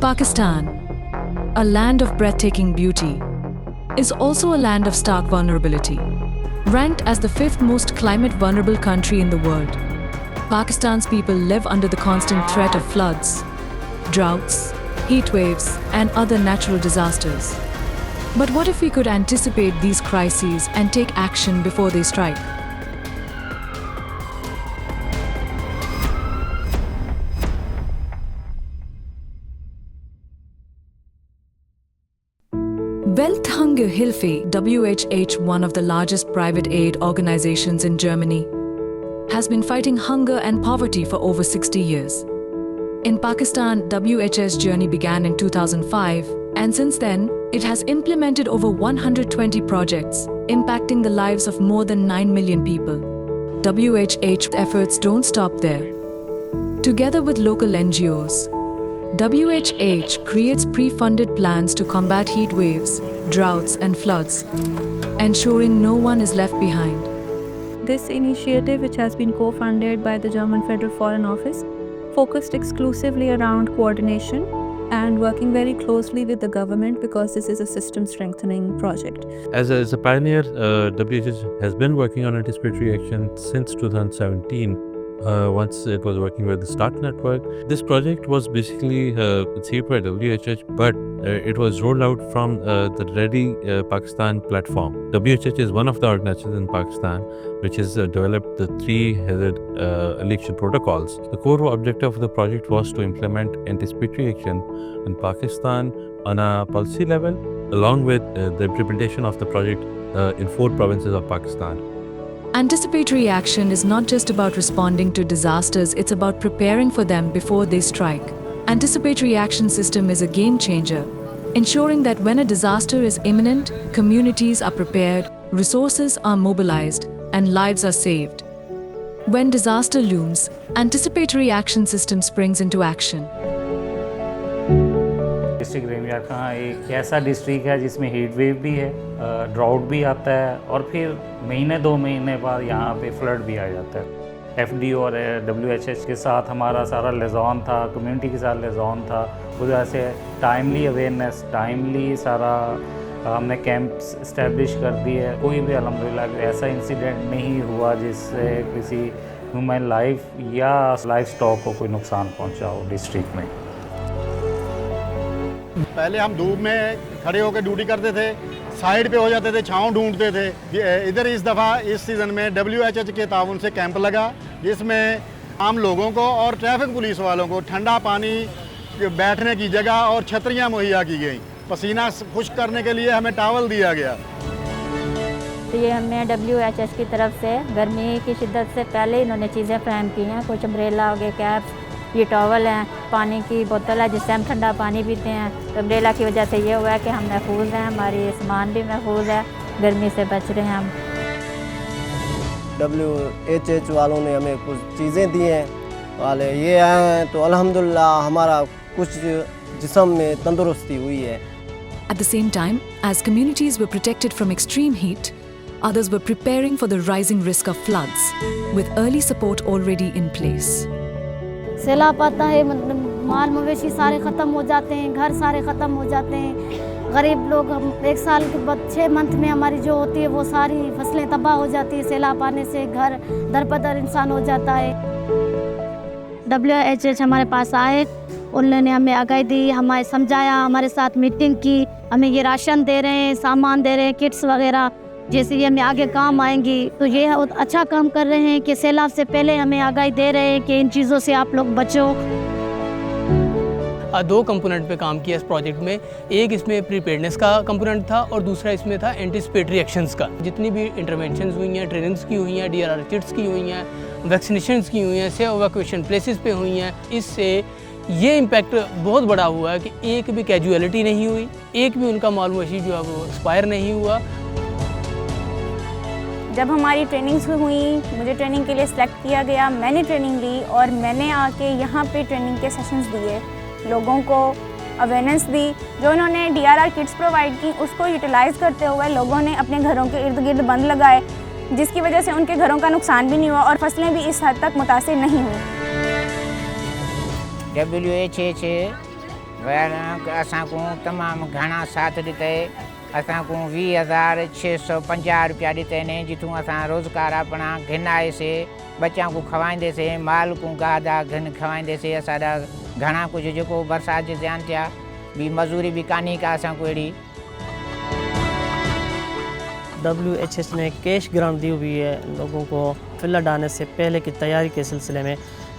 Pakistan, a land of breathtaking beauty, is also a land of stark vulnerability. Ranked as the 5th most climate vulnerable country in the world, Pakistan's people live under the constant threat of floods, droughts, heat waves, and other natural disasters. But what if we could anticipate these crises and take action before they strike? Welthungerhilfe (WHH), one of the largest private aid organizations in Germany, has been fighting hunger and poverty for over 60 years. In Pakistan, WH's journey began in 2005, and since then, it has implemented over 120 projects, impacting the lives of more than 9 million people. WHH efforts don't stop there. Together with local NGOs, WHH creates pre-funded plans to combat heat waves, droughts and floods, ensuring no one is left behind. This initiative, which has been co-funded by the German Federal Foreign Office, focused exclusively around coordination and working very closely with the government because this is a system strengthening project. As a pioneer, WHH has been working on anticipatory action since 2017. Once it was working with the START network. This project was basically conceived by WHH, but it was rolled out from the Ready Pakistan platform. WHH is one of the organizations in Pakistan which has developed the 3-headed election protocols. The core objective of the project was to implement anticipatory action in Pakistan on a policy level, along with the implementation of the project in 4 provinces of Pakistan. Anticipatory action is not just about responding to disasters, it's about preparing for them before they strike. Anticipatory action system is a game changer, ensuring that when a disaster is imminent, communities are prepared, resources are mobilized, and lives are saved. When disaster looms, anticipatory action system springs into action. District ranger Khan एक ऐसा district है जिसमें heat wave भी है, drought भी आता है और फिर महीने 2 महीने बाद यहाँ पे फ्लड भी आ जाता है। एफडीओ और WHH के साथ हमारा सारा लिज़ॉन था, कम्युनिटी के साथ लिज़ॉन था, उस वजह से टाइमली अवेयरनेस, टाइमली सारा हमने कैंप्स इस्टेब्लिश कर दिए। कोई भी अल्हम्दुलिल्लाह ऐसा इंसिडेंट नहीं हुआ जिससे किसी ह्यूमन लाइफ या लाइफ स्टॉक को कोई नुकसान पहुँचा हो डिस्ट्रिक्ट में। पहले हम धूप में खड़े होकर ड्यूटी करते थे, साइड पे हो जाते थे, छांव ढूंढते थे। इधर इस दफ़ा इस सीज़न में WHH के ताउन से कैंप लगा, जिसमें आम लोगों को और ट्रैफिक पुलिस वालों को ठंडा पानी, बैठने की जगह और छतरियां मुहैया की गई। पसीना खुश्क करने के लिए हमें टॉवल दिया गया। तो ये हमने WHH की तरफ से गर्मी की शिद्दत से पहले इन्होंने चीज़ें फ्राहम की हैं। कुछ अम्ब्रेला हो गए, कैप्स, ये टॉवल हैं, पानी की बोतल है जिससे हम ठंडा पानी पीते हैं। तो अम्ब्रेला की वजह से ये हुआ है कि हम महफूज हैं, हमारी सामान भी महफूज है, गर्मी से बच रहे हैं हम। WHH वालों ने हमें कुछ चीज़ें दी हैं, वाले ये आए हैं तो अल्हम्दुलिल्लाह हमारा कुछ जिस्म में तंदुरुस्ती हुई है। At the same time, as communities were protected from extreme heat, others were preparing for the rising risk of floods, with early support already in place. सैलाब आता है, मतलब माल मवेशी सारे ख़त्म हो जाते हैं, घर सारे ख़त्म हो जाते हैं। गरीब लोग हम 1 साल के बाद 6 मंथ में हमारी जो होती है वो सारी फसलें तबाह हो जाती है। सैलाब आने से घर दरपदर इंसान हो जाता है। WHH हमारे पास आए, उन्होंने हमें आगाही दी, हमें समझाया, हमारे साथ मीटिंग की, हमें ये राशन दे रहे हैं, सामान दे रहे हैं, किट्स वगैरह, जैसे ये हमें आगे काम आएंगी। तो ये अच्छा काम कर रहे हैं कि सैलाब से पहले हमें आगाही दे रहे हैं कि इन चीज़ों से आप लोग बचो। 2 कंपोनेंट पे काम किया इस प्रोजेक्ट में। एक इसमें प्रीपेयर्डनेस का कंपोनेंट था और दूसरा इसमें था एंटिसिपेटरी एक्शंस का। जितनी भी इंटरवेंशंस हुई हैं, ट्रेनिंग्स की हुई हैं, DRR किट्स की हुई हैं, वैक्सीनेशंस की हुई हैं, सेफ इवैक्यूएशन प्लेसेस पे हुई हैं, इससे ये इम्पैक्ट बहुत बड़ा हुआ है कि एक भी कैजुअलिटी नहीं हुई, एक भी उनका माल मवेशी जो है वो एक्सपायर नहीं हुआ। जब हमारी ट्रेनिंग्स हुई, मुझे ट्रेनिंग के लिए सिलेक्ट किया गया, मैंने ट्रेनिंग ली और मैंने आके यहाँ पे ट्रेनिंग के सेशंस दिए, लोगों को अवेयरनेस दी। जो इन्होंने DRR किट्स प्रोवाइड की, उसको यूटिलाइज़ करते हुए लोगों ने अपने घरों के इर्द गिर्द बंद लगाए, जिसकी वजह से उनके घरों का नुकसान भी नहीं हुआ और फसलें भी इस हद तक मुतासिर नहीं हुई। WHH असांको तमामु घणा साथ ॾिते असांको 20,650 रुपया ॾिते ने जिथूं असां रोज़गार अपना घिनाएसीं बच्चा को खवाईंदेसीं माल को गादा घिन खवाईंदेसीं असांजा घणा कुझु जेको बरसाति जे ध्यान थिया ॿी मज़ूरी बि कान्हे का असांको अहिड़ी। WHS ने कैश ग्रांट दी हुई है लोगों को फ्लड आने से पहले की तैयारी के सिलसिले में,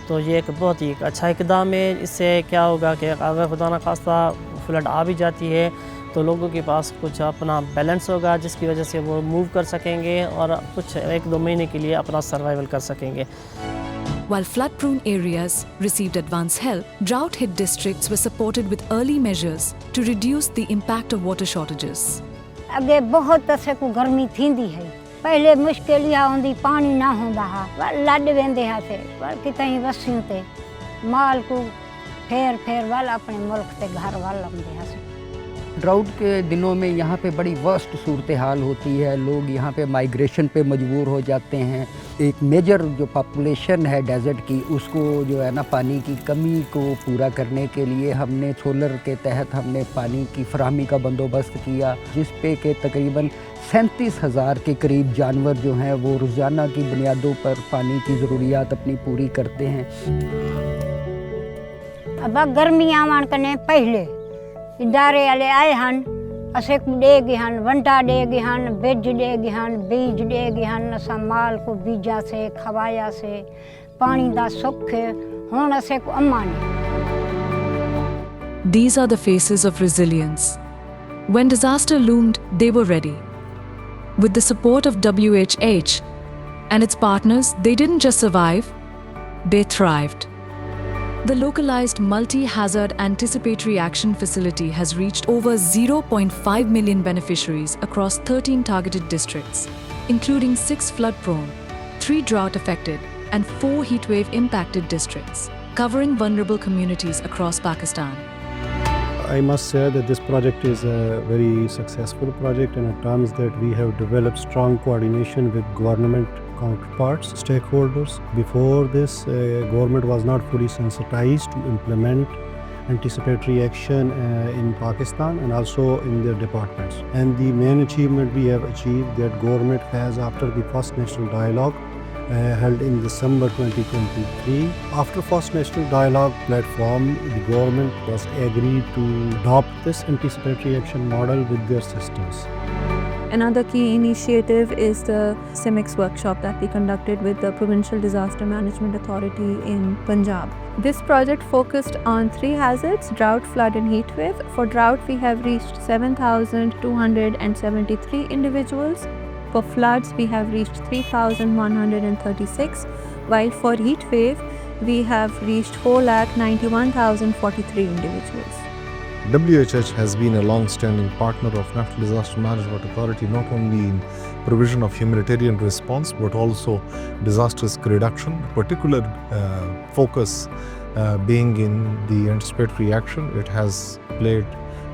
तो ये एक बहुत ही अच्छा इकदाम है। इससे क्या होगा कि अगर खुदा न खास्ता फ्लड आ भी जाती है तो लोगों के पास कुछ अपना बैलेंस होगा जिसकी वजह से वो मूव कर सकेंगे और कुछ 1-2 महीने के लिए अपना सर्वाइवल कर सकेंगे। While flood-prone areas received advance help, drought-hit districts were supported with early measures to reduce the impact of water shortages. अगे बहुत असे को गर्मी थींदी है, पहले मुश्किल इहा हूंदी पानी ना हूंदा हा, लॾ वेंदे हासे पर कितई वसियूं ते माल को फेर वाल अपने मुल्क ते घर वाल लंबे हासे। ड्राउट के दिनों में यहाँ पे बड़ी वर्स्ट सूरत हाल होती है, लोग यहाँ पे माइग्रेशन पे मजबूर हो जाते हैं। एक मेजर जो पॉपुलेशन है डेजर्ट की उसको जो है ना पानी की कमी को पूरा करने के लिए हमने सोलर के तहत हमने पानी की फराहमी का बंदोबस्त किया, जिस पे के तकरीबन 37,000 के करीब जानवर जो हैं वो रोज़ाना की बुनियादों पर पानी की ज़रूरियात अपनी पूरी करते हैं। अब गर्मी आवन कने पहले इदारे वाले आए हन असे को दे गए हन, वंटा दे गए हन, बिज दे गए हन, बीज दे गए हन, असा माल को बीजा से खवाया से पानी दा सुख हुन असे को अमान। These are the faces of resilience. When disaster loomed, they were ready. With the support of WHH and its partners, they didn't just survive, they thrived. The localized multi-hazard anticipatory action facility has reached over 0.5 million beneficiaries across 13 targeted districts, including 6 flood-prone, 3 drought-affected, and 4 heatwave impacted districts, covering vulnerable communities across Pakistan. I must say that this project is a very successful project in terms that we have developed strong coordination with government counterparts, stakeholders. Before this, government was not fully sensitized to implement anticipatory action in Pakistan and also in their departments. And the main achievement we have achieved that government has, after the first national dialogue held in December 2023. After first national dialogue platform, the government was agreed to adopt this anticipatory action model with their systems. Another key initiative is the CIMIX workshop that we conducted with the Provincial Disaster Management Authority in Punjab. This project focused on 3 hazards: drought, flood and heat wave. For drought, we have reached 7,273 individuals. For floods, we have reached 3,136, while for heat wave, we have reached 4,91,043 individuals. WHH has been a long-standing partner of National Disaster Management Authority, not only in provision of humanitarian response, but also disaster risk reduction, particular focus being in the anticipatory action. It has played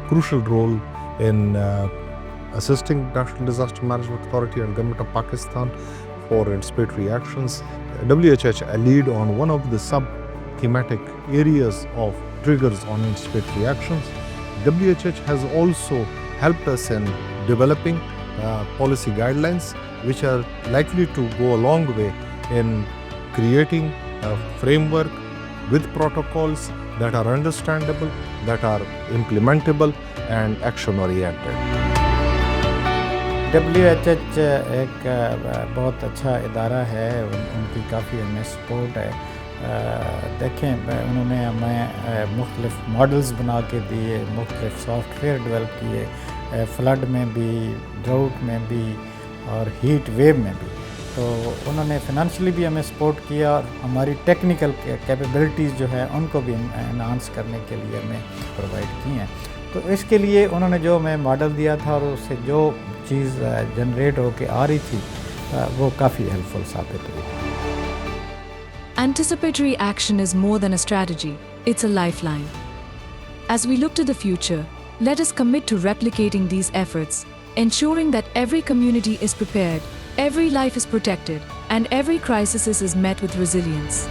crucial role in assisting National Disaster Management Authority and Government of Pakistan for anticipatory actions. WHH a lead on one of the sub-thematic areas of triggers on anticipatory actions. WHH has also helped us in developing policy guidelines which are likely to go a long way in creating a framework with protocols that are understandable, that are implementable and action-oriented. WHH एक बहुत अच्छा इदारा है, उनकी काफ़ी हमें support है। देखें उन्होंने हमें मुख्तलिफ मॉडल्स बना के दिए, मुख्तलिफ सॉफ्टवेयर डेवलप किए, फ्लड में भी, ड्राउट में भी और हीट वेव में भी। तो उन्होंने फिनंशियली भी हमें सपोर्ट किया और हमारी टेक्निकल कैपेबिलिटीज़ जो है उनको भी एनहांस करने के लिए हमें प्रोवाइड की हैं। तो इसके लिए उन्होंने जो हमें मॉडल दिया था और उससे जो चीज़ जनरेट होकर आ रही थी वो काफ़ी हेल्पफुल साबित हुई। Anticipatory action is more than a strategy, it's a lifeline. As we look to the future, let us commit to replicating these efforts, ensuring that every community is prepared, every life is protected, and every crisis is met with resilience.